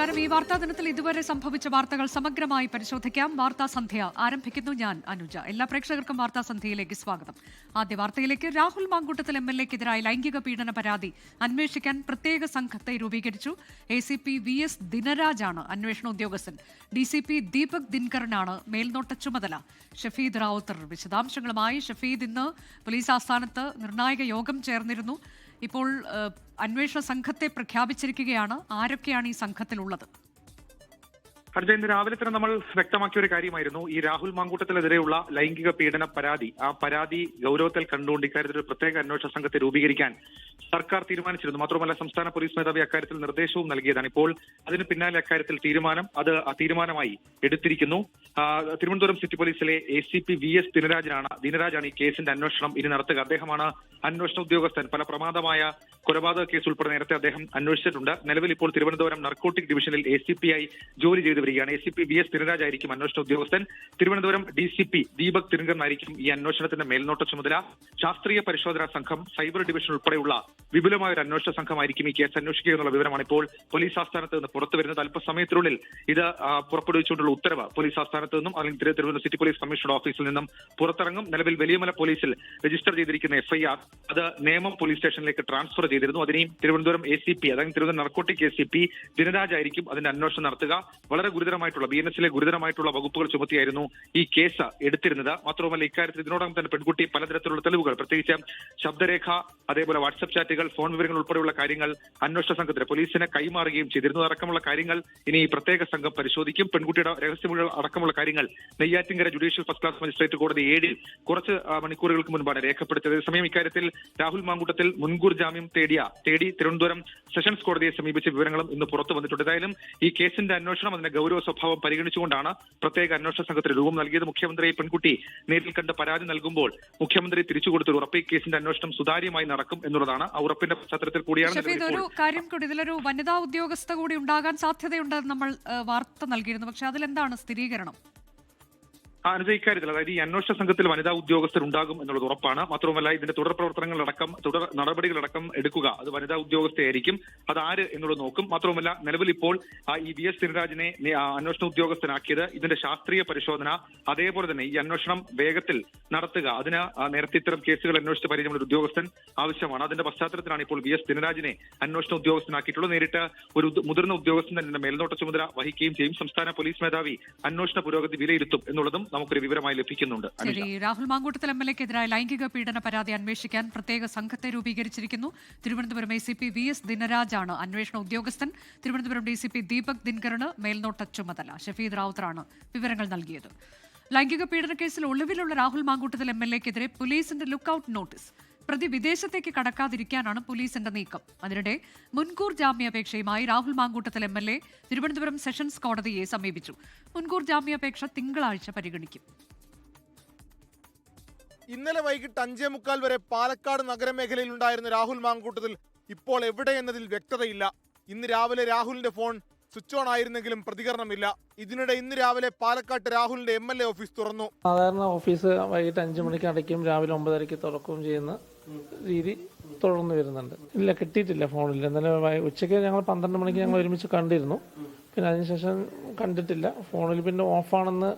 നമസ്കാരം. ഈ വാർത്താ ദിനത്തിൽ ഇതുവരെ സംഭവിച്ച വാർത്തകൾ സമഗ്രമായി പരിശോധിക്കാം. വാർത്താ സന്ധ്യ ആരംഭിക്കുന്നു. ഞാൻ അനുജ. എല്ലാ പ്രേക്ഷകർക്കും വാർത്താ സന്ധ്യയിലേക്ക് സ്വാഗതം. ആദ്യ വാർത്തയിലേക്ക്. രാഹുൽ മാങ്കൂട്ടത്തിൽ MLA-ക്കെതിരായ ലൈംഗിക പീഡന പരാതി അന്വേഷിക്കാൻ പ്രത്യേക സംഘത്തെ രൂപീകരിച്ചു. ACP VS ദിനരാജാണ് അന്വേഷണ ഉദ്യോഗസ്ഥൻ. DCP ദീപക് ദിൻകറിനാണ് മേൽനോട്ട ചുമതല. ഷഫീദ് റാവുത്തർ വിശദാംശങ്ങളുമായി. ഷഫീദ്, ഇന്ന് പോലീസ് ആസ്ഥാനത്ത് നിർണായക യോഗം ചേർന്നിരുന്നു. ഇപ്പോൾ അന്വേഷണ സംഘത്തെ പ്രഖ്യാപിച്ചിരിക്കുകയാണ്. ആരൊക്കെയാണ് ഈ സംഘത്തിലുള്ളത്? അർജുൻ, ഇന്ന് രാവിലെ തന്നെ നമ്മൾ വ്യക്തമാക്കിയ ഒരു കാര്യമായിരുന്നു ഈ രാഹുൽ മാങ്കൂട്ടത്തിനെതിരെയുള്ള ലൈംഗിക പീഡന പരാതി. ആ പരാതി ഗൗരവത്തിൽ കണ്ടുകൊണ്ട് ഇക്കാര്യത്തിൽ ഒരു പ്രത്യേക അന്വേഷണ സംഘത്തെ രൂപീകരിക്കാൻ സർക്കാർ തീരുമാനിച്ചിരുന്നു. മാത്രമല്ല സംസ്ഥാന പോലീസ് മേധാവി അക്കാര്യത്തിൽ നിർദ്ദേശവും നൽകിയതാണ്. ഇപ്പോൾ അതിന് പിന്നാലെ അക്കാര്യത്തിൽ തീരുമാനമായി എടുത്തിരിക്കുന്നു. തിരുവനന്തപുരം സിറ്റി പോലീസിലെ ACP VS ദിനരാജാണ് ഈ കേസിന്റെ അന്വേഷണം ഇനി നടത്തുക. അദ്ദേഹമാണ് അന്വേഷണ ഉദ്യോഗസ്ഥൻ. പല പ്രമാദമായ കൊലപാതക കേസ് ഉൾപ്പെടെ നേരത്തെ അദ്ദേഹം അന്വേഷിച്ചിട്ടുണ്ട്. നിലവിൽ ഇപ്പോൾ തിരുവനന്തപുരം നർക്കോട്ടിക് ഡിവിഷനിൽ ACP ആയി ജോലി ചെയ്തു വരികയാണ്. ACP VS ദിനരാജായിരിക്കും അന്വേഷണ ഉദ്യോഗസ്ഥൻ. തിരുവനന്തപുരം DCP ദീപക് ദിൻകറിനായിരിക്കും ഈ അന്വേഷണത്തിന്റെ മേൽനോട്ട ചുമതല. ശാസ്ത്രീയ പരിശോധനാ സംഘം, സൈബർ ഡിവിഷൻ ഉൾപ്പെടെയുള്ള വിപുലമായ ഒരു അന്വേഷണ സംഘമായിരിക്കും ഈ കേസ് അന്വേഷിക്കുക എന്നുള്ള വിവരമാണ് ഇപ്പോൾ പോലീസ് ആസ്ഥാനത്ത് നിന്ന് പുറത്തു വരുന്നത്. അല്പസമയത്തിനുള്ളിൽ ഇത് പുറപ്പെടുവിച്ചുകൊണ്ടുള്ള ഉത്തരവ് പോലീസ് ആസ്ഥാനത്ത് നിന്നും അല്ലെങ്കിൽ തിരുവനന്തപുരം സിറ്റി പോലീസ് കമ്മീഷണർ ഓഫീസിൽ നിന്നും പുറത്തിറങ്ങും. നിലവിൽ വലിയമല പോലീസിൽ രജിസ്റ്റർ ചെയ്തിരിക്കുന്ന FIR അത് നേമം പോലീസ് സ്റ്റേഷനിലേക്ക് ട്രാൻസ്ഫർ ചെയ്തിരുന്നു. അതിനെയും തിരുവനന്തപുരം ACP, അതായത് തിരുവനന്തപുരം നർക്കോട്ടിക് ACP ദിനരാജായിരിക്കും അതിന്റെ അന്വേഷണം നടത്തുക. വളരെ ഗുരുതരമായിട്ടുള്ള BNS-ലെ ഗുരുതരമായിട്ടുള്ള വകുപ്പുകൾ ചുമത്തിയായിരുന്നു ഈ കേസ് എടുത്തിരുന്നത്. മാത്രവുമല്ല ഇക്കാര്യത്തിൽ ഇതിനോടകം തന്നെ പെൺകുട്ടി പലതരത്തിലുള്ള തെളിവുകൾ, പ്രത്യേകിച്ച് ശബ്ദരേഖ, അതേപോലെ വാട്സ്ആപ്പ് ചാറ്റുകൾ, ഫോൺ വിവരങ്ങൾ ഉൾപ്പെടെയുള്ള കാര്യങ്ങൾ അന്വേഷണ സംഘത്തിന് പോലീസിനെ കൈമാറുകയും ചെയ്തിരുന്നു. അടക്കമുള്ള കാര്യങ്ങൾ ഇനി ഈ പ്രത്യേക സംഘം പരിശോധിക്കും. പെൺകുട്ടിയുടെ രഹസ്യമൊഴികൾ അടക്കമുള്ള കാര്യങ്ങൾ Neyyattinkara judicial first class magistrate കോടതി 7-ൽ കുറച്ച് മണിക്കൂറുകൾക്ക് മുൻപാണ് രേഖപ്പെടുത്തിയത്. അതേസമയം ഇക്കാര്യത്തിൽ രാഹുൽ മാങ്കൂട്ടത്തിൽ മുൻകൂർ ജാമ്യം തേടി തിരുവനന്തപുരം സെഷൻസ് കോടതിയെ സമീപിച്ച വിവരങ്ങളും ഇന്ന് പുറത്തു വന്നിട്ടുണ്ട്. ഏതായാലും ഈ കേസിന്റെ അന്വേഷണം അതിന്റെ ഗൗരവ സ്വഭാവം പരിഗണിച്ചുകൊണ്ടാണ് പ്രത്യേക അന്വേഷണ സംഘത്തിന് രൂപം നൽകിയത്. മുഖ്യമന്ത്രി പെൺകുട്ടി നേരിൽ കണ്ട് പരാതി നൽകുമ്പോൾ മുഖ്യമന്ത്രി തിരിച്ചു കൊടുത്തൊരു ഉറപ്പ് ഈ കേസിന്റെ അന്വേഷണം സുതാര്യമായി നടക്കും എന്നുള്ളതാണ്. ആ ഉറപ്പിന്റെ പശ്ചാത്തലത്തിൽ കൂടിയാണ് ഒരു കാര്യം കൂടി, ഇതിലൊരു വനിതാ ഉദ്യോഗസ്ഥ കൂടി ഉണ്ടാകാൻ സാധ്യതയുണ്ടെന്ന് നമ്മൾ വാർത്ത നൽകിയിരുന്നു. പക്ഷെ അതിലെന്താണ് സ്ഥിരീകരണം? അനുജ, ഇക്കാര്യത്തിൽ അതായത് ഈ അന്വേഷണ സംഘത്തിൽ വനിതാ ഉദ്യോഗസ്ഥർ ഉണ്ടാകും എന്നുള്ളത് ഉറപ്പാണ്. മാത്രവുമല്ല ഇതിന്റെ തുടർ പ്രവർത്തനങ്ങളടക്കം തുടർ നടപടികളടക്കം എടുക്കുക അത് വനിതാ ഉദ്യോഗസ്ഥയായിരിക്കും. അത് ആര് എന്നുള്ളത് നോക്കും. മാത്രവുമല്ല നിലവിൽ ഇപ്പോൾ ഈ VS ദിനരാജിനെ അന്വേഷണ ഉദ്യോഗസ്ഥനാക്കിയത് ഇതിന്റെ ശാസ്ത്രീയ പരിശോധന, അതേപോലെ തന്നെ ഈ അന്വേഷണം വേഗത്തിൽ നടത്തുക, അതിന് നേരത്തെ ഇത്തരം കേസുകൾ അന്വേഷിച്ച് പരിചയമുള്ള ഒരു ഉദ്യോഗസ്ഥൻ ആവശ്യമാണ്. അതിന്റെ പശ്ചാത്തലത്തിലാണ് ഇപ്പോൾ VS ദിനരാജിനെ അന്വേഷണ ഉദ്യോഗസ്ഥനാക്കിയിട്ടുള്ളത്. നേരിട്ട് ഒരു മുതിർന്ന ഉദ്യോഗസ്ഥൻ തന്നെ മേൽനോട്ട ചുമതല വഹിക്കുകയും ചെയ്യും. സംസ്ഥാന പോലീസ് മേധാവി അന്വേഷണ പുരോഗതി വിലയിരുത്തും എന്നുള്ളതും നമുക്കൊരു വിവരമായി ലഭിക്കുന്നുണ്ട്. രാഹുൽ മാങ്കൂട്ടത്തിൽ MLA-ക്കെതിരായ ലൈംഗിക പീഡന പരാതി അന്വേഷിക്കാൻ പ്രത്യേക സംഘത്തെ രൂപീകരിച്ചിരിക്കുന്നു. തിരുവനന്തപുരം ACP VS ദിനരാജാണ് അന്വേഷണ ഉദ്യോഗസ്ഥൻ. തിരുവനന്തപുരം DCP ദീപക് ദിൻകറിന് മേൽനോട്ട ചുമതല. ഷഫീദ് റാവുത്തറാണ് വിവരങ്ങൾ നൽകിയത്. ലൈംഗിക പീഡന കേസിൽ ഒളിവിലുള്ള രാഹുൽ മാങ്കൂട്ടത്തിൽ MLA-ക്കെതിരെ പോലീസിന്റെ ലുക്കൌട്ട് നോട്ടീസ്. പ്രതി വിദേശത്തേക്ക് കടക്കാതിരിക്കാനാണ് പോലീസിന്റെ നീക്കം. അതിനിടെ മുൻകൂർ ജാമ്യാപേക്ഷയുമായി രാഹുൽ മാങ്കൂട്ടത്തിൽ MLA തിരുവനന്തപുരം സെഷൻസ് കോടതിയെ സമീപിച്ചു. മുൻകൂർ ജാമ്യാപേക്ഷ തിങ്കളാഴ്ച പരിഗണിക്കും. ഇന്നലെ വൈകിട്ട് 5:45 വരെ പാലക്കാട് നഗരമേഖലയിൽ ഉണ്ടായിരുന്ന രാഹുൽ മാങ്കൂട്ടത്തിൽ ഇപ്പോൾ എവിടെയെന്നതിൽ വ്യക്തതയില്ല. ഇന്ന് രാവിലെ രാഹുലിന്റെ ഫോൺ സ്വിച്ച് ഓൺ ആയിരുന്നെങ്കിലും പ്രതികരണമില്ല. ഇതിനിടെ ഇന്ന് രാവിലെ പാലക്കാട്ട് രാഹുലിന്റെ MLA ഓഫീസ് തുറന്നു. സാധാരണ ഓഫീസ് വൈകിട്ട് 5 മണിക്ക് അടയ്ക്കും, രാവിലെ 9:30 തുറക്കുകയും ചെയ്യുന്ന രീതി തുടർന്ന് വരുന്നുണ്ട്. ഇല്ല, കിട്ടിയിട്ടില്ല ഫോണിൽ. ഇന്നലെ ഉച്ചയ്ക്ക് ഞങ്ങൾ 12 മണിക്ക് ഞങ്ങൾ ഒരുമിച്ച് കണ്ടിരുന്നു. പിന്നെ അതിനുശേഷം കണ്ടിട്ടില്ല. ഫോണിൽ പിന്നെ ഓഫാണെന്ന്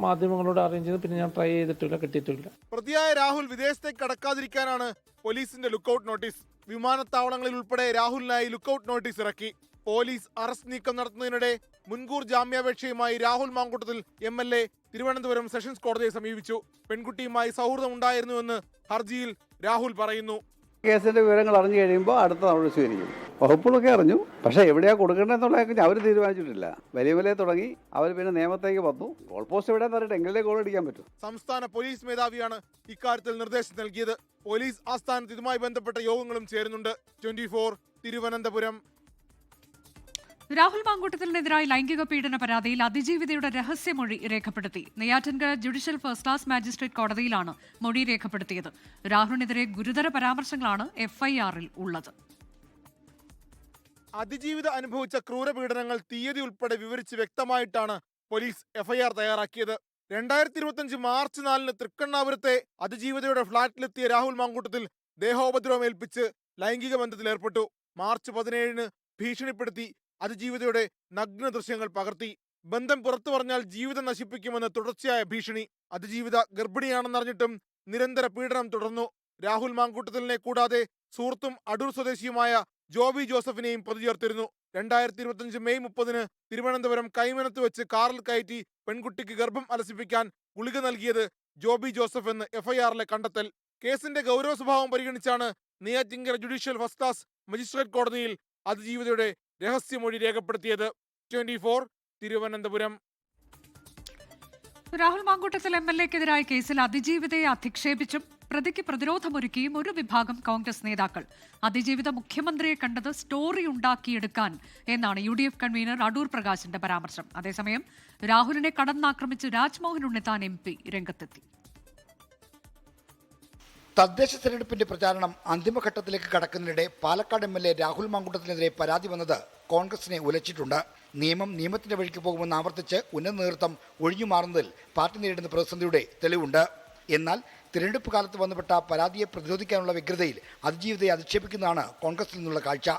മാധ്യമങ്ങളോട് അറിയിച്ചു ചെയ്ത് പിന്നെ ഞാൻ ട്രൈ ചെയ്തിട്ടില്ല, കിട്ടിയിട്ടില്ല. പ്രതിയായ രാഹുൽ വിദേശത്തേക്ക് കടക്കാതിരിക്കാനാണ് പോലീസിന്റെ ലുക്കൌട്ട് നോട്ടീസ്. വിമാനത്താവളങ്ങളിൽ ഉൾപ്പെടെ രാഹുലിനായി ലുക്കൌട്ട് നോട്ടീസ് ഇറക്കി. പോലീസ് അറസ്റ്റ് നീക്കം നടത്തുന്നതിനിടെ മുൻകൂർ ജാമ്യാപേക്ഷയുമായി രാഹുൽ മാങ്കൂട്ടത്തിൽ MLA തിരുവനന്തപുരം സെഷൻസ് കോടതിയെ സമീപിച്ചു. പെൺകുട്ടിയുമായി സൗഹൃദം ഉണ്ടായിരുന്നുവെന്ന് ഹർജിയിൽ രാഹുൽ പറയുന്നു. കേസിന്റെ വിവരങ്ങൾ അറിഞ്ഞു കഴിയുമ്പോൾ അടുത്ത നടപടി സ്വീകരിക്കും. വകുപ്പുകളൊക്കെ അറിഞ്ഞു, പക്ഷേ എവിടെയാണ് കൊടുക്കേണ്ടതെന്നുള്ളതൊക്കെ അവർ തീരുമാനിച്ചിട്ടില്ല. വലിയ തുടങ്ങി അവർ പിന്നെ നിയമത്തേക്ക് വന്നു. ഗോൾ പോസ്റ്റ് എവിടെയാന്ന് പറഞ്ഞിട്ട് എങ്കിലേ ഗോൾ അടിക്കാൻ പറ്റും. സംസ്ഥാന പോലീസ് മേധാവിയാണ് ഇക്കാര്യത്തിൽ നിർദ്ദേശം നൽകിയത്. പോലീസ് ആസ്ഥാനത്ത് ഇതുമായി ബന്ധപ്പെട്ട യോഗങ്ങളും ചേരുന്നുണ്ട്. 24 തിരുവനന്തപുരം. രാഹുൽ മാങ്കൂട്ടത്തിനെതിരായ ലൈംഗിക പീഡന പരാതിയിൽ അതിജീവിതയുടെ രഹസ്യമൊഴി രേഖപ്പെടുത്തി. Neyyattinkara judicial first class magistrate കോടതിയിലാണ് മൊഴി രേഖപ്പെടുത്തിയത്. രാഹുലിനെതിരെ ഗുരുതര പരാമർശങ്ങളാണ് FIR-ൽ ഉള്ളത്. അതിജീവിത അനുഭവിച്ച ക്രൂരപീഡനങ്ങൾ തീയതി ഉൾപ്പെടെ വിവരിച്ച് വ്യക്തമായിട്ടാണ് പോലീസ് FIR തയ്യാറാക്കിയത്. 2025 മാർച്ച് 4 തൃക്കണ്ണാപുരത്തെ അതിജീവിതയുടെ ഫ്ളാറ്റിലെത്തിയ രാഹുൽ മാങ്കൂട്ടത്തിൽ ദേഹോപദ്രവമേൽപ്പിച്ച് ലൈംഗിക ബന്ധത്തിലേർപ്പെട്ടു. മാർച്ച് 17 ഭീഷണിപ്പെടുത്തി അതിജീവിതയുടെ നഗ്ന ദൃശ്യങ്ങൾ പകർത്തി. ബന്ധം പുറത്തു പറഞ്ഞാൽ ജീവിതം നശിപ്പിക്കുമെന്ന് തുടർച്ചയായ ഭീഷണി. അതിജീവിത ഗർഭിണിയാണെന്നറിഞ്ഞിട്ടും നിരന്തര പീഡനം തുടർന്നു. രാഹുൽ മാങ്കൂട്ടത്തിലിനെ കൂടാതെ സുഹൃത്തും അടൂർ സ്വദേശിയുമായ ജോബി ജോസഫിനെയും പ്രതി ചേർത്തിരുന്നു. 2025 മെയ് 30 തിരുവനന്തപുരം കൈമനത്ത് വെച്ച് കാറിൽ കയറ്റി പെൺകുട്ടിക്ക് ഗർഭം അലസിപ്പിക്കാൻ ഗുളിക നൽകിയത് ജോബി ജോസഫ് എന്ന് എഫ്ഐആറിലെ കണ്ടെത്തൽ. കേസിന്റെ ഗൗരവ സ്വഭാവം പരിഗണിച്ചാണ് Neyyattinkara judicial first class magistrate കോടതിയിൽ അതിജീവിതയുടെ രഹസ്യമൊഴി രേഖപ്പെടുത്തിയത്. 24 തിരുവനന്തപുരം. രാഹുൽ മാങ്കൂട്ടത്തിൽ MLA-ക്കെതിരായ കേസിൽ അതിജീവിതയെ അധിക്ഷേപിച്ചും പ്രതിക്ക് പ്രതിരോധമൊരുക്കിയും ഒരു വിഭാഗം കോൺഗ്രസ് നേതാക്കൾ. അതിജീവിത മുഖ്യമന്ത്രിയെ കണ്ടത് സ്റ്റോറി ഉണ്ടാക്കിയെടുക്കാൻ എന്നാണ് UDF കൺവീനർ അടൂർ പ്രകാശിന്റെ പരാമർശം. അതേസമയം രാഹുലിനെ കടന്നാക്രമിച്ച് രാജ്മോഹൻ ഉണ്ണിത്താൻ MP രംഗത്തെത്തി. തദ്ദേശ തെരഞ്ഞെടുപ്പിന്റെ പ്രചാരണം അന്തിമഘട്ടത്തിലേക്ക് കടക്കുന്നതിനിടെ പാലക്കാട് MLA രാഹുൽ മാങ്കൂട്ടത്തിനെതിരെ പരാതി വന്നത് കോൺഗ്രസിനെ ഉലച്ചിട്ടുണ്ട്. നിയമത്തിന്റെ വഴിക്ക് പോകുമെന്ന് ആവർത്തിച്ച് ഉന്നത നേതൃത്വം ഒഴിഞ്ഞുമാറുന്നതിൽ പാർട്ടി നേരിടുന്ന പ്രതിസന്ധിയുടെ തെളിവുണ്ട്. എന്നാൽ തിരഞ്ഞെടുപ്പ് കാലത്ത് വന്നുപെട്ട പരാതിയെ പ്രതിരോധിക്കാനുള്ള വ്യഗ്രതയിൽ അതിജീവിതയെ അധിക്ഷേപിക്കുന്നതാണ് കോൺഗ്രസിൽ നിന്നുള്ള കാഴ്ച.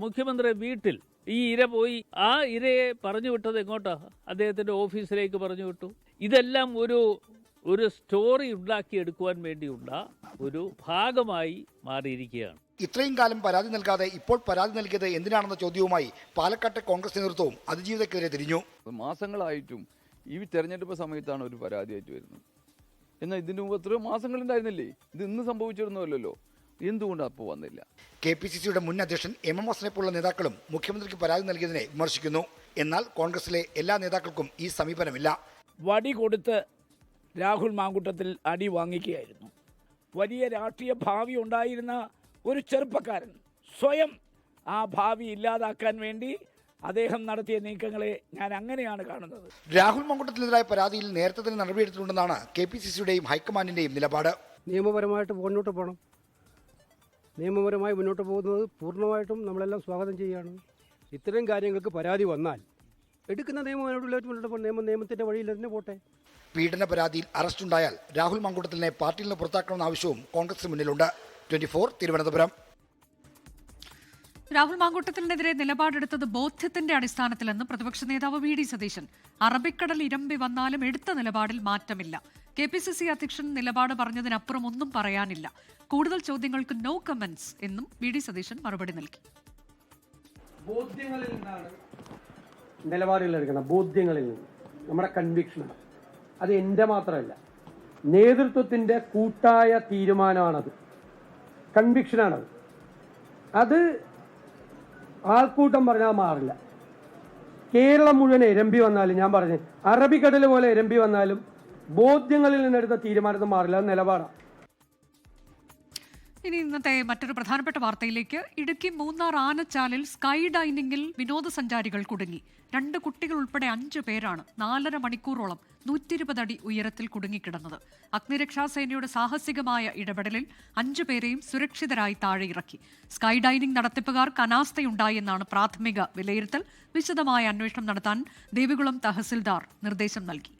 മുഖ്യമന്ത്രി വീട്ടിൽ ഈ ഇര പോയി, ആ ഇരയെ പറഞ്ഞു വിട്ടത് എങ്ങോട്ടാ? അദ്ദേഹത്തിന്റെ ഓഫീസിലേക്ക് പറഞ്ഞു വിട്ടു. ഇതെല്ലാം ഒരു സ്റ്റോറി ഉണ്ടാക്കിയെടുക്കുവാൻ വേണ്ടിയുള്ള ഒരു ഭാഗമായി മാറിയിരിക്കുകയാണ്. ഇത്രയും കാലം പരാതി നൽകാതെ ഇപ്പോൾ പരാതി നൽകിയത് എന്തിനാണെന്ന ചോദ്യവുമായി പാലക്കാട്ടെ കോൺഗ്രസ് നേതൃത്വവും അതിജീവിതക്കെതിരെ തിരിഞ്ഞു. മാസങ്ങളായിട്ടും ഈ തെരഞ്ഞെടുപ്പ് സമയത്താണ് ഒരു പരാതിയായിട്ട് വരുന്നത്. എന്നാൽ ഇതിനു മുമ്പ് എത്രയോ മാസങ്ങളുണ്ടായിരുന്നില്ലേ? ഇത് ഇന്ന് സംഭവിച്ചിരുന്നല്ലോ. എന്തുകൊണ്ടാണ് അപ്പോൾ വന്നില്ല? KPCCയുടെ മുൻ അധ്യക്ഷൻ MM ഹസനെ പോലുള്ള നേതാക്കളും മുഖ്യമന്ത്രിക്ക് പരാതി നൽകിയതിനെ വിമർശിക്കുന്നു. എന്നാൽ കോൺഗ്രസിലെ എല്ലാ നേതാക്കൾക്കും ഈ സമീപനമില്ല. വടി കൊടുത്ത് രാഹുൽ മാങ്കൂട്ടത്തിൽ അടി വാങ്ങിക്കുകയായിരുന്നു. വലിയ രാഷ്ട്രീയ ഭാവി ഉണ്ടായിരുന്ന ഒരു ചെറുപ്പക്കാരൻ സ്വയം ആ ഭാവി ഇല്ലാതാക്കാൻ വേണ്ടി അദ്ദേഹം നടത്തിയ നീക്കങ്ങളെ ഞാൻ അങ്ങനെയാണ് കാണുന്നത്. രാഹുൽ മാങ്കൂട്ടത്തിനെതിരായ പരാതിയിൽ നേരത്തെ തന്നെ നടപടിയെടുത്തിട്ടുണ്ടെന്നാണ് KPCCയുടെയും ഹൈക്കമാൻഡിന്റെയും നിലപാട്. നിയമപരമായിട്ട് മുന്നോട്ട് പോകണം. നിയമപരമായി മുന്നോട്ട് പോകുന്നത് പൂർണ്ണമായിട്ടും നമ്മളെല്ലാം സ്വാഗതം ചെയ്യുകയാണ്. ഇത്തരം കാര്യങ്ങൾക്ക് പരാതി വന്നാൽ എടുക്കുന്ന നിയമത്തിൻ്റെ വഴിയിൽ തന്നെ പോട്ടെ. പീഡന പരാതിയിൽ അറസ്റ്റുണ്ടായാൽ രാഹുൽ മാങ്കൂട്ടത്തിലിനെ പാർട്ടിയിൽ നിന്ന് പുറത്താക്കണമെന്ന ആവശ്യവും കോൺഗ്രസിന് മുന്നിലുണ്ട്. 24 തിരുവനന്തപുരം. രാഹുൽ മാങ്കൂട്ടത്തിനെതിരെ നിലപാടെടുത്തത് ബോധ്യത്തിന്റെ അടിസ്ഥാനത്തിലെന്ന് പ്രതിപക്ഷ നേതാവ് VD സതീശൻ. അറബിക്കടൽ ഇരമ്പി വന്നാലും എടുത്ത നിലപാടിൽ മാറ്റമില്ല. KPCC അധ്യക്ഷൻ നിലപാട് പറഞ്ഞതിനപ്പുറം ഒന്നും പറയാനില്ല. കൂടുതൽ ചോദ്യങ്ങൾക്ക് നോ കമന്റ്സ് എന്നും VD സതീശൻ മറുപടി നൽകി. ബോധ്യങ്ങളിൽ നിന്നാണ് നിലപാടുകൾ എടുക്കണം. ബോധ്യങ്ങളിൽ നിന്ന് നമ്മുടെ കൺവിക്ഷനാണ്. അത് എൻ്റെ മാത്രമല്ല, നേതൃത്വത്തിൻ്റെ കൂട്ടായ തീരുമാനമാണത്. കൺവിക്ഷനാണത്. അത് ആൾക്കൂട്ടം പറഞ്ഞാൽ മാറില്ല. കേരളം മുഴുവൻ എരമ്പി വന്നാലും, ഞാൻ പറഞ്ഞു അറബിക്കടൽ പോലെ എരമ്പി വന്നാലും ബോധ്യങ്ങളിൽ നിന്നെടുത്ത തീരുമാനത്തിൽ മാറില്ല. അത് നിലപാടാണ്. ഇനി ഇന്നത്തെ മറ്റൊരു പ്രധാനപ്പെട്ട വാർത്തയിലേക്ക്. ഇടുക്കി മൂന്നാർ ആനച്ചാലിൽ സ്കൈ ഡൈനിങ്ങിൽ വിനോദസഞ്ചാരികൾ കുടുങ്ങി. 2 കുട്ടികൾ ഉൾപ്പെടെ 5 പേരാണ് 4.5 മണിക്കൂറോളം 120 അടി ഉയരത്തിൽ കുടുങ്ങിക്കിടന്നത്. അഗ്നിരക്ഷാസേനയുടെ സാഹസികമായ ഇടപെടലിൽ 5 പേരെയും സുരക്ഷിതരായി താഴെ ഇറക്കി. സ്കൈ ഡൈനിങ് നടത്തിപ്പുകാർക്ക് അനാസ്ഥയുണ്ടായി എന്നാണ് പ്രാഥമിക വിലയിരുത്തൽ. വിശദമായ അന്വേഷണം നടത്താൻ ദേവികുളം തഹസിൽദാർ നിർദ്ദേശം നൽകി.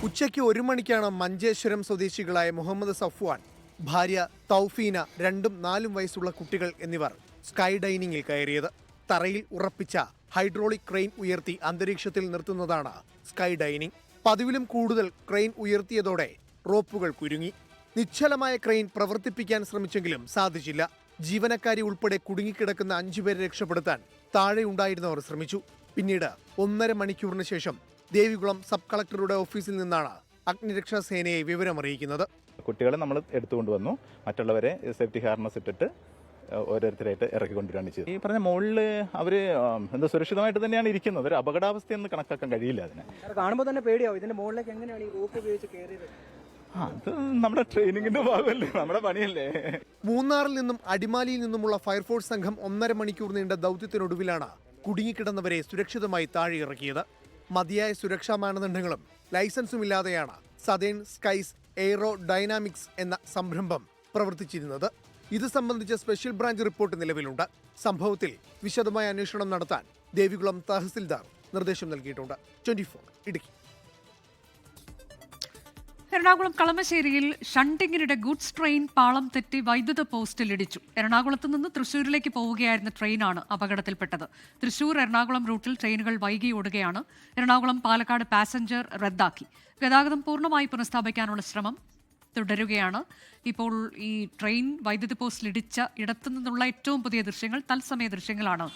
ഉച്ചയ്ക്ക് 1 മണിക്കാണ് മഞ്ചേശ്വരം സ്വദേശികളായ മുഹമ്മദ് സഫ്വാൻ, ഭാര്യ തൗഫീന, 2ഉം 4ഉം വയസ്സുള്ള കുട്ടികൾ എന്നിവർ സ്കൈ ഡൈനിങ്ങിൽ കയറിയത്. തറയിൽ ഉറപ്പിച്ച ഹൈഡ്രോളിക് ക്രെയിൻ ഉയർത്തി അന്തരീക്ഷത്തിൽ നിർത്തുന്നതാണ് സ്കൈ ഡൈനിങ്. പതിവിലും കൂടുതൽ ക്രെയിൻ ഉയർത്തിയതോടെ റോപ്പുകൾ കുരുങ്ങി. നിശ്ചലമായ ക്രെയിൻ പ്രവർത്തിപ്പിക്കാൻ ശ്രമിച്ചെങ്കിലും സാധിച്ചില്ല. ജീവനക്കാരി ഉൾപ്പെടെ കുടുങ്ങിക്കിടക്കുന്ന 5 പേരെ രക്ഷപ്പെടുത്താൻ താഴെ ഉണ്ടായിരുന്നവർ ശ്രമിച്ചു. പിന്നീട് 1.5 മണിക്കൂറിന് ശേഷം ദേവികുളം സബ് കളക്ടറുടെ ഓഫീസിൽ നിന്നാണ് അഗ്നിരക്ഷാ സേനയെ വിവരമറിയിക്കുന്നത്. കുട്ടികളെ നമ്മൾ എടുത്തുകൊണ്ടുവന്നു. മറ്റുള്ളവരെ സേഫ്റ്റി ഹാർനസ് ഇട്ടിട്ട് ഓരോരുത്തരായിട്ട് ഇറക്കിക്കൊണ്ടിരിക്കുകയാണ് ചെയ്തത്. ഈ പറഞ്ഞ മുകളിൽ അവർ സുരക്ഷിതമായിട്ട് തന്നെയാണ് ഇരിക്കുന്നത്. ഒരു അപകടാവസ്ഥയെന്ന് കണക്കാക്കാൻ കഴിയില്ല. അതിനെ കാണുമ്പോൾ തന്നെ പേടിയാവും. ഇതിന്റെ മുകളിലേക്ക് എങ്ങനെയാണ് ഈ റോപ്പ് ഉപയോഗിച്ച് കയറിയത്? അത് നമ്മുടെ ട്രെയിനിങ്ങിന്റെ ഭാഗമല്ലേ, നമ്മുടെ പണിയല്ലേ. മൂന്നാറിൽ നിന്നും അടിമാലിയിൽ നിന്നുമുള്ള ഫയർഫോഴ്സ് സംഘം 1.5 മണിക്കൂർ നീണ്ട ദൗത്യത്തിനൊടുവിലാണ് കുടുങ്ങിക്കിടന്നവരെ സുരക്ഷിതമായി താഴെ ഇറക്കിയത്. മതിയായ സുരക്ഷാ മാനദണ്ഡങ്ങളും ലൈസൻസും ഇല്ലാതെയാണ് സദേൺ സ്കൈസ് എയ്റോ ഡൈനാമിക്സ് എന്ന സംരംഭം പ്രവർത്തിച്ചിരുന്നത്. ഇത് സംബന്ധിച്ച സ്പെഷ്യൽ ബ്രാഞ്ച് റിപ്പോർട്ട് നിലവിലുണ്ട്. സംഭവത്തിൽ വിശദമായ അന്വേഷണം നടത്താൻ ദേവികുളം തഹസിൽദാർ നിർദ്ദേശം നൽകിയിട്ടുണ്ട്. 24 ഇടുക്കി. എറണാകുളം കളമശ്ശേരിയിൽ ഷണ്ടിങ്ങിനിടെ ഗുഡ്സ് ട്രെയിൻ പാളം തെറ്റി വൈദ്യുത പോസ്റ്റിൽ ഇടിച്ചു. എറണാകുളത്ത് നിന്ന് തൃശൂരിലേക്ക് പോവുകയായിരുന്ന ട്രെയിനാണ് അപകടത്തിൽപ്പെട്ടത്. തൃശൂർ എറണാകുളം റൂട്ടിൽ ട്രെയിനുകൾ വൈകി ഓടുകയാണ്. എറണാകുളം പാലക്കാട് പാസഞ്ചർ റദ്ദാക്കി. ഗതാഗതം പൂർണ്ണമായി പുനഃസ്ഥാപിക്കാനുള്ള ശ്രമം തുടരുകയാണ്. ഇപ്പോൾ ഈ ട്രെയിൻ വൈദ്യുതി പോസ്റ്റിൽ ഇടിച്ച ഇടത്തു നിന്നുള്ള ഏറ്റവും പുതിയ ദൃശ്യങ്ങൾ, തത്സമയ ദൃശ്യങ്ങളാണ്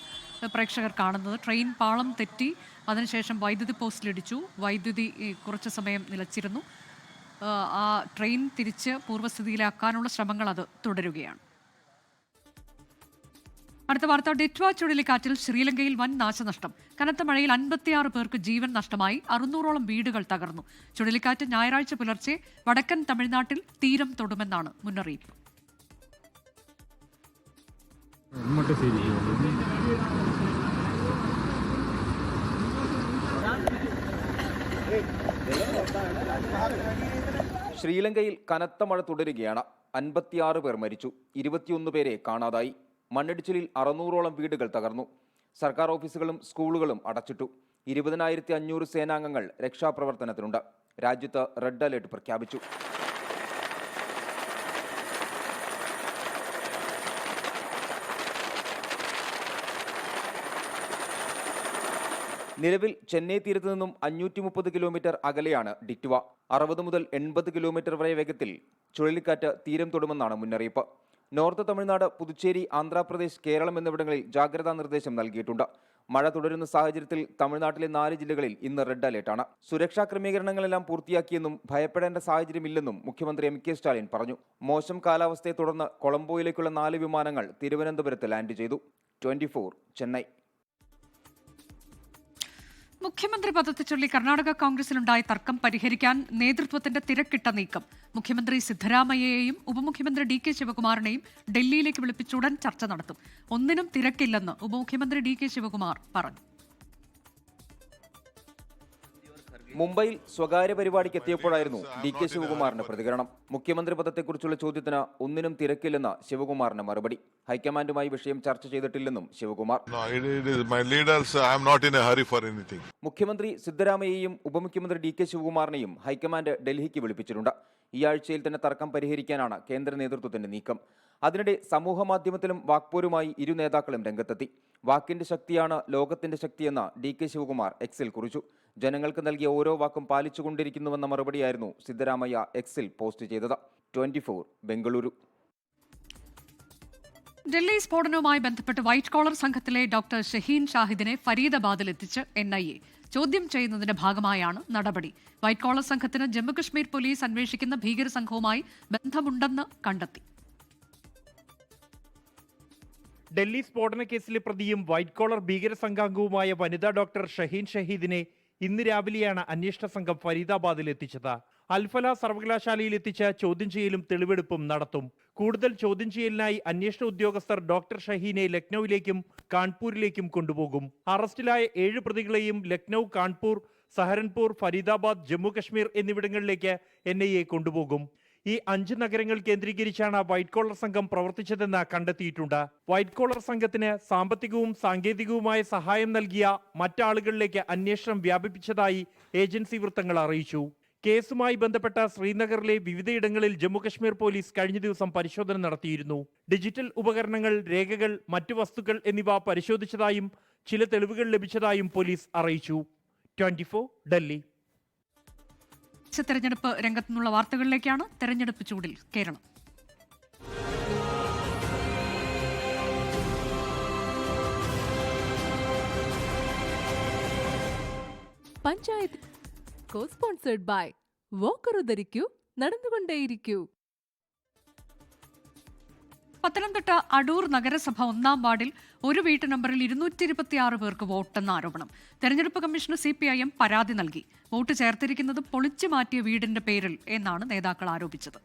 പ്രേക്ഷകർ കാണുന്നത്. ട്രെയിൻ പാളം തെറ്റി അതിനുശേഷം വൈദ്യുതി പോസ്റ്റിലിടിച്ചു. വൈദ്യുതി കുറച്ചു സമയം നിലച്ചിരുന്നു. ആ ട്രെയിൻ തിരിച്ച് പൂർവ്വസ്ഥിതിയിലാക്കാനുള്ള ശ്രമങ്ങൾ അത് തുടരുകയാണ്. അടുത്ത വാർത്ത, ഡിറ്റ്വ ചുഴലിക്കാറ്റിൽ ശ്രീലങ്കയിൽ വൻ നാശനഷ്ടം. കനത്ത മഴയിൽ 56 പേർക്ക് ജീവൻ നഷ്ടമായി. 600ഓളം വീടുകൾ തകർന്നു. ചുഴലിക്കാറ്റ് ഞായറാഴ്ച പുലർച്ചെ വടക്കൻ തമിഴ്നാട്ടിൽ തീരം തൊടുമെന്നാണ് മുന്നറിയിപ്പ്. ശ്രീലങ്കയിൽ കനത്ത മഴ തുടരുകയാണ്. 56 പേർ മരിച്ചു, 21 പേരെ കാണാതായി. മണ്ണിടിച്ചിലിൽ 600ഓളം വീടുകൾ തകർന്നു. സർക്കാർ ഓഫീസുകളും സ്കൂളുകളും അടച്ചിട്ടു. 20,500 സേനാംഗങ്ങൾ രക്ഷാപ്രവർത്തനത്തിനുണ്ട്. രാജ്യത്ത് റെഡ് അലേർട്ട് പ്രഖ്യാപിച്ചു. നിലവിൽ ചെന്നൈ തീരത്ത് നിന്നും 530 കിലോമീറ്റർ അകലെയാണ് ഡിറ്റ്വ. 60 മുതൽ 80 കിലോമീറ്റർ വരെ വേഗത്തിൽ ചുഴലിക്കാറ്റ് തീരം തൊടുമെന്നാണ് മുന്നറിയിപ്പ്. നോർത്ത് തമിഴ്നാട്, പുതുച്ചേരി, ആന്ധ്രാപ്രദേശ്, കേരളം എന്നിവിടങ്ങളിൽ ജാഗ്രതാ നിർദ്ദേശം നൽകിയിട്ടുണ്ട്. മഴ തുടരുന്ന സാഹചര്യത്തിൽ തമിഴ്നാട്ടിലെ 4 ജില്ലകളിൽ ഇന്ന് റെഡ് അലേർട്ടാണ്. സുരക്ഷാ ക്രമീകരണങ്ങളെല്ലാം പൂർത്തിയാക്കിയെന്നും ഭയപ്പെടേണ്ട സാഹചര്യമില്ലെന്നും മുഖ്യമന്ത്രി എം.കെ. സ്റ്റാലിൻ പറഞ്ഞു. മോശം കാലാവസ്ഥയെ തുടർന്ന് കൊളംബോയിലേക്കുള്ള 4 വിമാനങ്ങൾ തിരുവനന്തപുരത്ത് ലാൻഡ് ചെയ്തു. 24 ചെന്നൈ. മുഖ്യമന്ത്രി പദത്തെ ചൊല്ലി കർണാടക കോൺഗ്രസിലുണ്ടായ തർക്കം പരിഹരിക്കാൻ നേതൃത്വത്തിന്റെ തിരക്കിട്ട നീക്കം. മുഖ്യമന്ത്രി സിദ്ധരാമയ്യയെയും ഉപമുഖ്യമന്ത്രി ഡി.കെ. ശിവകുമാറിനെയും ഡൽഹിയിലേക്ക് വിളിപ്പിച്ച് ഉടൻ ചർച്ച നടത്തും. ഒന്നിനും തിരക്കില്ലെന്ന് ഉപമുഖ്യമന്ത്രി ഡി.കെ. ശിവകുമാർ പറഞ്ഞു. മുംബൈയിൽ സ്വകാര്യ പരിപാടിക്ക് എത്തിയപ്പോഴായിരുന്നു ഡി.കെ. ശിവകുമാറിന്റെ പ്രതികരണം. മുഖ്യമന്ത്രി പദത്തെക്കുറിച്ചുള്ള ചോദ്യത്തിന് ഒന്നിനും തിരക്കില്ലെന്ന് ശിവകുമാറിന്റെ മറുപടി. ഹൈക്കമാൻഡുമായി വിഷയം ചർച്ച ചെയ്തിട്ടില്ലെന്നും ശിവകുമാർ. മുഖ്യമന്ത്രി സിദ്ധരാമയ്യയെയും ഉപമുഖ്യമന്ത്രി ഡി.കെ. ശിവകുമാറിനെയും ഹൈക്കമാൻഡ് ഡൽഹിക്ക് വിളിപ്പിച്ചിട്ടുണ്ട്. ഈ ആഴ്ചയിൽ തന്നെ തർക്കം പരിഹരിക്കാനാണ് കേന്ദ്ര നേതൃത്വത്തിന്റെ നീക്കം. അതിനിടെ സമൂഹ മാധ്യമത്തിലും വാക്പോരുമായി ഇരു നേതാക്കളും രംഗത്തെത്തി. വാക്കിന്റെ ശക്തിയാണ് ലോകത്തിന്റെ ശക്തിയെന്ന് ഡി.കെ. ശിവകുമാർ എക്സിൽ കുറിച്ചു. ജനങ്ങൾക്ക് നൽകിയ ഓരോ വാക്കും പാലിച്ചുകൊണ്ടിരിക്കുന്നുവെന്ന മറുപടിയായിരുന്നു സിദ്ധരാമയ്യ എക്സിൽ പോസ്റ്റ് ചെയ്തത്. 24 ബംഗളൂരു. ഡൽഹി സ്ഫോടനവുമായി ബന്ധപ്പെട്ട് വൈറ്റ് കോളർ സംഘത്തിലെ ഡോക്ടർ ഷഹീൻ ഷാഹിദിനെ ഫരീദാബാദിൽ എത്തിച്ച് NIA ചോദ്യം ചെയ്യുന്നതിന്റെ ഭാഗമായാണ് നടപടി. വൈറ്റ് കോളർ സംഘത്തിന് ജമ്മുകശ്മീർ പോലീസ് അന്വേഷിക്കുന്ന ഭീകര സംഘവുമായി ബന്ധമുണ്ടെന്ന് കണ്ടെത്തി. ഡൽഹി സ്ഫോടന കേസിലെ പ്രതിയും വൈറ്റ് കോളർ ഭീകര സംഘാംഗവുമായ വനിതാ ഡോക്ടർ ഷഹീൻ ഷഹീദിനെ ഇന്ന് രാവിലെയാണ് അന്വേഷണ സംഘം ഫരീദാബാദിൽ എത്തിച്ചത്. അൽഫല സർവകലാശാലയിൽ എത്തിച്ച ചോദ്യം ചെയ്യലും തെളിവെടുപ്പും നടത്തും. കൂടുതൽ ചോദ്യം ചെയ്യലിനായി അന്വേഷണ ഉദ്യോഗസ്ഥർ ഡോക്ടർ ഷഹീനെ ലക്നൌവിലേക്കും കാൺപൂരിലേക്കും കൊണ്ടുപോകും. അറസ്റ്റിലായ 7 പ്രതികളെയും ലക്നൌ, കാൺപൂർ, സഹരൻപൂർ, ഫരീദാബാദ്, ജമ്മു കശ്മീർ എന്നിവിടങ്ങളിലേക്ക് NIA കൊണ്ടുപോകും. ഈ 5 നഗരങ്ങൾ കേന്ദ്രീകരിച്ചാണ് വൈറ്റ് കോളർ സംഘം പ്രവർത്തിച്ചതെന്ന് കണ്ടെത്തിയിട്ടുണ്ട്. വൈറ്റ് കോളർ സംഘത്തിന് സാമ്പത്തികവും സാങ്കേതികവുമായ സഹായം നൽകിയ മറ്റാളുകളിലേക്ക് അന്വേഷണം വ്യാപിപ്പിച്ചതായി ഏജൻസി വൃത്തങ്ങൾ അറിയിച്ചു. കേസുമായി ബന്ധപ്പെട്ട ശ്രീനഗറിലെ വിവിധയിടങ്ങളിൽ ജമ്മുകശ്മീർ പോലീസ് കഴിഞ്ഞ ദിവസം പരിശോധന നടത്തിയിരുന്നു. ഡിജിറ്റൽ ഉപകരണങ്ങൾ, രേഖകൾ, മറ്റു വസ്തുക്കൾ എന്നിവ പരിശോധിച്ചതായും ചില തെളിവുകൾ ലഭിച്ചതായും പോലീസ് അറിയിച്ചു. 24 ഡൽഹി. തെരഞ്ഞെടുപ്പ് രംഗത്തു നിന്നുള്ള വാർത്തകളിലേക്കാണ്. തെരഞ്ഞെടുപ്പ് ചൂടിൽ കേരളം. Panchayat co-sponsored by വോക്കറു ധരിക്കൂ, നടന്നുകൊണ്ടേയിരിക്കൂ. പത്തനംതിട്ട അടൂർ നഗരസഭ 1-ാം വാർഡിൽ ഒരു വീട്ടു നമ്പറിൽ 226 പേർക്ക് വോട്ടെന്ന ആരോപണം. തെരഞ്ഞെടുപ്പ് കമ്മീഷന് CPIM പരാതി നൽകി. വോട്ട് ചേർത്തിരിക്കുന്നത് പൊളിച്ചു മാറ്റിയ വീടിന്റെ പേരിൽ എന്നാണ് നേതാക്കൾ ആരോപിച്ചത്.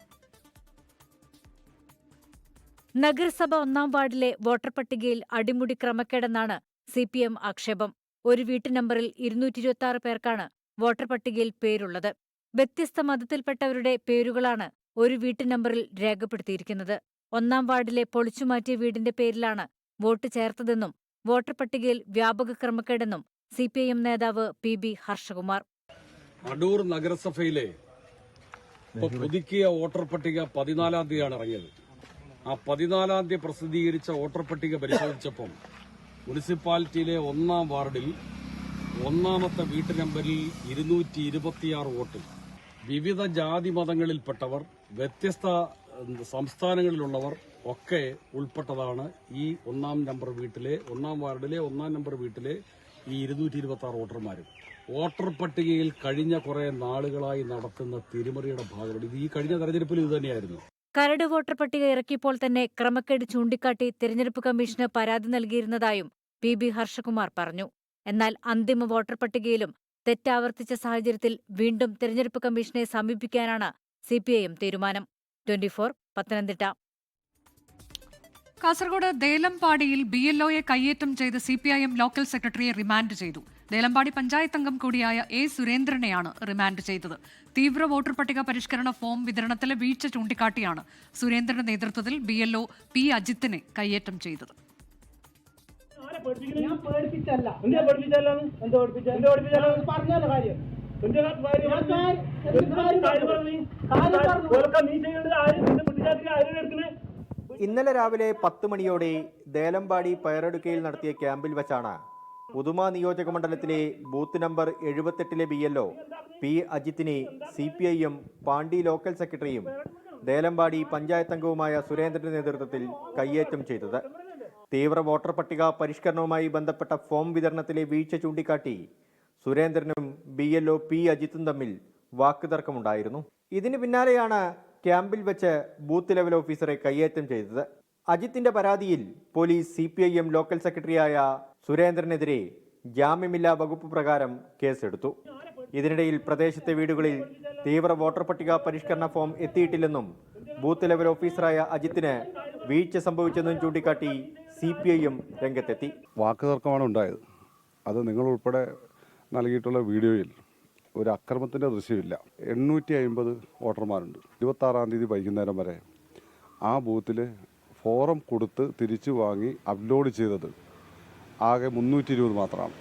നഗരസഭ 1-ാം വാർഡിലെ വോട്ടർ പട്ടികയിൽ അടിമുടി ക്രമക്കേടെന്നാണ് CPM ആക്ഷേപം. ഒരു വീട്ടു നമ്പറിൽ 226 പേർക്കാണ് വോട്ടർ പട്ടികയിൽ പേരുള്ളത്. വ്യത്യസ്ത മതത്തിൽപ്പെട്ടവരുടെ പേരുകളാണ് ഒരു വീട്ടു നമ്പറിൽ രേഖപ്പെടുത്തിയിരിക്കുന്നത്. 1-ാം വാർഡിലെ പൊളിച്ചുമാറ്റിയ വീടിന്റെ പേരിലാണ് വോട്ട് ചേർത്തതെന്നും വോട്ടർ പട്ടികയിൽ വ്യാപക ക്രമക്കേടെന്നും CPIM നേതാവ് PB ഹർഷകുമാർ. അടൂർ നഗരസഭയിലെ പുതുക്കിയ വോട്ടർ പട്ടിക 14-ാം തീയതിയാണ് ഇറങ്ങിയത്. ആ 14-ാം തീയതി പ്രസിദ്ധീകരിച്ച വോട്ടർ പട്ടിക പരിശോധിച്ചപ്പോൾ മുനിസിപ്പാലിറ്റിയിലെ 1-ാം വാർഡിൽ 1-ാമത്തെ വീട്ടു നമ്പറിൽ 226 വോട്ട്. വിവിധ ജാതി മതങ്ങളിൽപ്പെട്ടവർ, വ്യത്യസ്ത സംസ്ഥാനങ്ങളിലുള്ളവർ ഒക്കെ ഉൾപ്പെട്ടതാണ് ഈ 1-ാം നമ്പർ വീട്ടിലെ 1-ാം വാർഡിലെ 1-ാം നമ്പർ വീട്ടിലെ ഈ 226 വോട്ടർമാരും. വോട്ടർ പട്ടികയിൽ കഴിഞ്ഞ കുറെ നാളുകളായി നടത്തുന്ന തിരിമറിയുടെ ഭാഗമാണ് ഇത്. ഈ കഴിഞ്ഞ തെരഞ്ഞെടുപ്പിൽ ഇത് തന്നെയായിരുന്നു. കരട് വോട്ടർ പട്ടിക ഇറക്കിയപ്പോൾ തന്നെ ക്രമക്കേട് ചൂണ്ടിക്കാട്ടി തെരഞ്ഞെടുപ്പ് കമ്മീഷന് പരാതി നൽകിയിരുന്നതായും PB ഹർഷകുമാർ പറഞ്ഞു. എന്നാൽ അന്തിമ വോട്ടർ പട്ടികയിലും തെറ്റാവർത്തിച്ച സാഹചര്യത്തിൽ വീണ്ടും തെരഞ്ഞെടുപ്പ് കമ്മീഷനെ സമീപിക്കാനാണ് CPIM തീരുമാനം. 24 പത്തനംതിട്ട. കാസർഗോഡ് ദേലമ്പാടിയിൽ BLOയെ കയ്യേറ്റം ചെയ്ത് CPIM ലോക്കൽ സെക്രട്ടറിയെ റിമാൻഡ് ചെയ്തു. ദേലമ്പാടി പഞ്ചായത്ത് അംഗം കൂടിയായ A സുരേന്ദ്രനെയാണ് റിമാൻഡ് ചെയ്തത്. തീവ്ര വോട്ടർ പട്ടിക പരിഷ്കരണ ഫോം വിതരണത്തിലെ വീഴ്ച ചൂണ്ടിക്കാട്ടിയാണ് സുരേന്ദ്രന്റെ നേതൃത്വത്തിൽ BLO P അജിത്തിനെ കയ്യേറ്റം ചെയ്തത്. ഇന്നലെ രാവിലെ 10 മണിയോടെ ദേലമ്പാടി പയറടുക്കയിൽ നടത്തിയ ക്യാമ്പിൽ വച്ചാണ് ഉദുമ നിയോജക മണ്ഡലത്തിലെ ബൂത്ത് നമ്പർ 78-ലെ BLO P അജിത്തിനെ CPIM പാണ്ടി ലോക്കൽ സെക്രട്ടറിയും ദേലമ്പാടി പഞ്ചായത്ത് അംഗവുമായ സുരേന്ദ്രന്റെ നേതൃത്വത്തിൽ കയ്യേറ്റം ചെയ്തത്. തീവ്ര വോട്ടർ പട്ടിക പരിഷ്കരണവുമായി ബന്ധപ്പെട്ട ഫോം വിതരണത്തിലെ വീഴ്ച ചൂണ്ടിക്കാട്ടി സുരേന്ദ്രനും BLO P അജിത്തും തമ്മിൽ വാക്കുതർക്കമുണ്ടായിരുന്നു. ഇതിന് പിന്നാലെയാണ് ക്യാമ്പിൽ വെച്ച് ബൂത്ത് ലെവൽ ഓഫീസറെ കയ്യേറ്റം ചെയ്തത്. അജിത്തിന്റെ പരാതിയിൽ പോലീസ് CPIM ലോക്കൽ സെക്രട്ടറിയായ സുരേന്ദ്രനെതിരെ ജാമ്യമില്ലാ വകുപ്പ് പ്രകാരം കേസെടുത്തു. ഇതിനിടയിൽ പ്രദേശത്തെ വീടുകളിൽ തീവ്ര വോട്ടർ പട്ടിക പരിഷ്കരണ ഫോം എത്തിയിട്ടില്ലെന്നും ബൂത്ത് ലെവൽ ഓഫീസറായ അജിത്തിന് വീഴ്ച സംഭവിച്ചെന്നും ചൂണ്ടിക്കാട്ടി CPIM രംഗത്തെത്തി. വാക്കുതർക്കമാണ് ഉണ്ടായത്. അത് നിങ്ങൾ ഉൾപ്പെടെ നൽകിയിട്ടുള്ള വീഡിയോയിൽ ഒരു അക്രമത്തിൻ്റെ ദൃശ്യമില്ല. 850 വോട്ടർമാരുണ്ട്. 26-ാം തീയതി വൈകുന്നേരം വരെ ആ ബൂത്തിൽ ഫോറം കൊടുത്ത് തിരിച്ചു വാങ്ങി അപ്ലോഡ് ചെയ്തത് ആകെ 320 മാത്രമാണ്.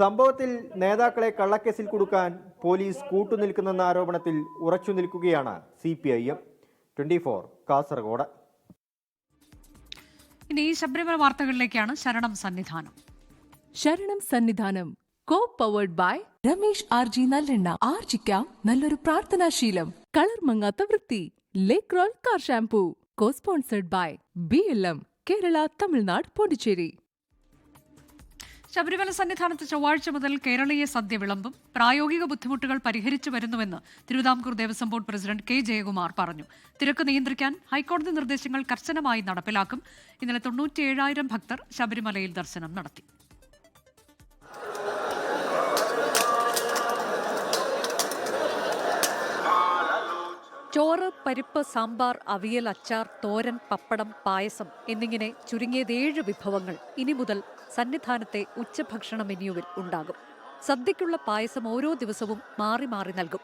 സംഭവത്തിൽ നേതാക്കളെ കള്ളക്കേസിൽ കുടുക്കാൻ പോലീസ് കൂട്ടുനിൽക്കുന്നെന്ന ആരോപണത്തിൽ ഉറച്ചു നിൽക്കുകയാണ് CPIM. 24 കാസർഗോഡ്. ഇനി ശബരിമല വാർത്തകളിലേക്കാണ്. ശരണം സന്നിധാനം. ശരണം Sannidhanam co powered by Ramesh RG നല്ലെണ്ണ. ആർജിക്കാം നല്ലൊരു പ്രാർത്ഥനാശീലം. കളർ മങ്ങാത്ത വൃത്തി. Lake roll car shampoo. Co sponsored by BLM Kerala, Tamil Nadu, Pondicherry. Sabarimala സന്നിധാനത്ത് ചൊവ്വാഴ്ച മുതൽ കേരളീയ സദ്യ വിളമ്പും. പ്രായോഗിക ബുദ്ധിമുട്ടുകൾ പരിഹരിച്ചു വരുന്നുവെന്ന് Thiruvithamkoor Devaswom board president K Jayakumar പറഞ്ഞു. തിരക്ക് നിയന്ത്രിക്കാൻ ഹൈക്കോടതി നിർദ്ദേശങ്ങൾ കർശനമായി നടപ്പിലാക്കും. ഇന്നലെ 97,000 ഭക്തർ ശബരിമലയിൽ ദർശനം നടത്തി. ചോറ്, പരിപ്പ്, സാമ്പാർ, അവിയൽ, അച്ചാർ, തോരൻ, പപ്പടം, പായസം എന്നിങ്ങനെ ചുരുങ്ങിയത് 7 വിഭവങ്ങൾ ഇനി മുതൽ സന്നിധാനത്തെ ഉച്ചഭക്ഷണ മെനുവിൽ ഉണ്ടാകും. സദ്യയ്ക്കുള്ള പായസം ഓരോ ദിവസവും മാറി മാറി നൽകും.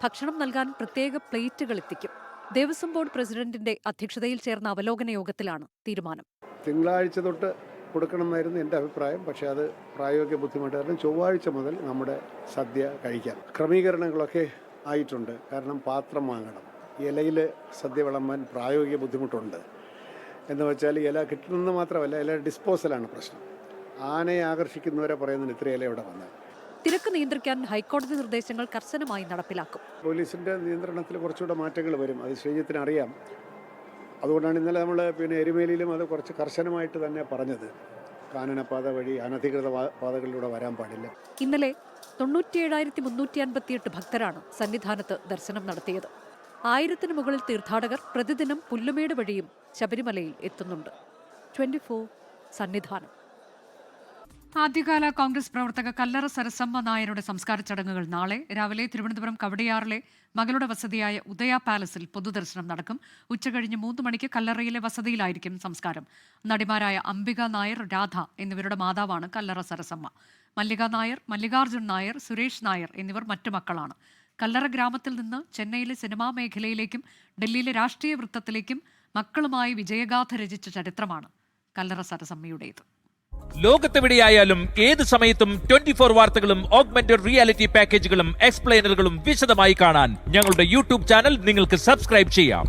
ഭക്ഷണം നൽകാൻ പ്രത്യേക പ്ലേറ്റുകൾ എത്തിക്കും. ദേവസ്വം ബോർഡ് പ്രസിഡന്റിന്റെ അധ്യക്ഷതയിൽ ചേർന്ന അവലോകന യോഗത്തിലാണ് തീരുമാനം. തിങ്കളാഴ്ച തൊട്ട് കൊടുക്കണമെന്നായിരുന്നു എൻ്റെ അഭിപ്രായം. പക്ഷേ അത് പ്രായോഗിക ബുദ്ധിമുട്ടായിരുന്നു. ചൊവ്വാഴ്ച മുതൽ നമ്മുടെ സദ്യ കഴിക്കാം. ക്രമീകരണങ്ങളൊക്കെ ആയിട്ടുണ്ട്. കാരണം പാത്രം വാങ്ങണം. ഇലയിൽ സദ്യ വിളമ്പാൻ പ്രായോഗിക ബുദ്ധിമുട്ടുണ്ട്. എന്ന് വെച്ചാൽ ഇല കിട്ടുന്നത് മാത്രമല്ല, ഇല ഡിസ്പോസലാണ് പ്രശ്നം. ആനയെ ആകർഷിക്കുന്നവരെ പറയുന്നതിന് ഇത്ര ഇല ഇവിടെ വന്നാൽ. തിരക്ക് നിയന്ത്രിക്കാൻ ഹൈക്കോടതി നിർദ്ദേശങ്ങൾ കർശനമായി നടപ്പിലാക്കും. പോലീസിൻ്റെ നിയന്ത്രണത്തിൽ കുറച്ചുകൂടെ മാറ്റങ്ങൾ വരും. അത് ശ്രീജിത്തിന് അറിയാം. അതുകൊണ്ടാണ് ഇന്നലെ നമ്മൾ എരുമേലിയിലും അത് കുറച്ച് കർശനമായിട്ട് തന്നെ പറഞ്ഞത്. കാനനപാത വഴി അനധികൃത പാതകളിലൂടെ വരാൻ പാടില്ല. ഇന്നലെ 97,358 ഭക്തരാണ് സന്നിധാനത്ത് ദർശനം നടത്തിയത്. 1000-ന് മുകളിൽ തീർത്ഥാടകർ പ്രതിദിനം പുല്ലുമേട് വഴിയും ശബരിമലയിൽ എത്തുന്നുണ്ട്. 24 സന്നിധാനം. ആദ്യകാല കോൺഗ്രസ് പ്രവർത്തക കല്ലറ സരസമ്മ നായരുടെ സംസ്കാര ചടങ്ങുകൾ നാളെ രാവിലെ തിരുവനന്തപുരം കവടിയാറിലെ മകളുടെ വസതിയായ ഉദയ പാലസിൽ പൊതുദർശനം നടക്കും. ഉച്ചകഴിഞ്ഞ് 3 മണിക്ക് കല്ലറയിലെ വസതിയിലായിരിക്കും സംസ്കാരം. നടിമാരായ അംബിക നായർ, രാധ എന്നിവരുടെ മാതാവാണ് കല്ലറ സരസമ്മ. മല്ലിക നായർ, മല്ലികാർജുൻ നായർ, സുരേഷ് നായർ എന്നിവർ മറ്റു മക്കളാണ്. കല്ലറ ഗ്രാമത്തിൽ നിന്ന് ചെന്നൈയിലെ സിനിമാ മേഖലയിലേക്കും ഡൽഹിയിലെ രാഷ്ട്രീയ വൃത്തത്തിലേക്കും മക്കളുമായി വിജയഗാഥ രചിച്ച ചരിത്രമാണ് കല്ലറ സരസമ്മയുടേത്. ലോകത്തെവിടെയായാലും ഏത് സമയത്തും 24 വാർത്തകളും ഓഗ്മെന്റഡ് റിയാലിറ്റി പാക്കേജുകളും എക്സ്പ്ലെയിനറുകളും വിശദമായി കാണാൻ ഞങ്ങളുടെ യൂട്യൂബ് ചാനൽ നിങ്ങൾക്ക് സബ്സ്ക്രൈബ് ചെയ്യാം.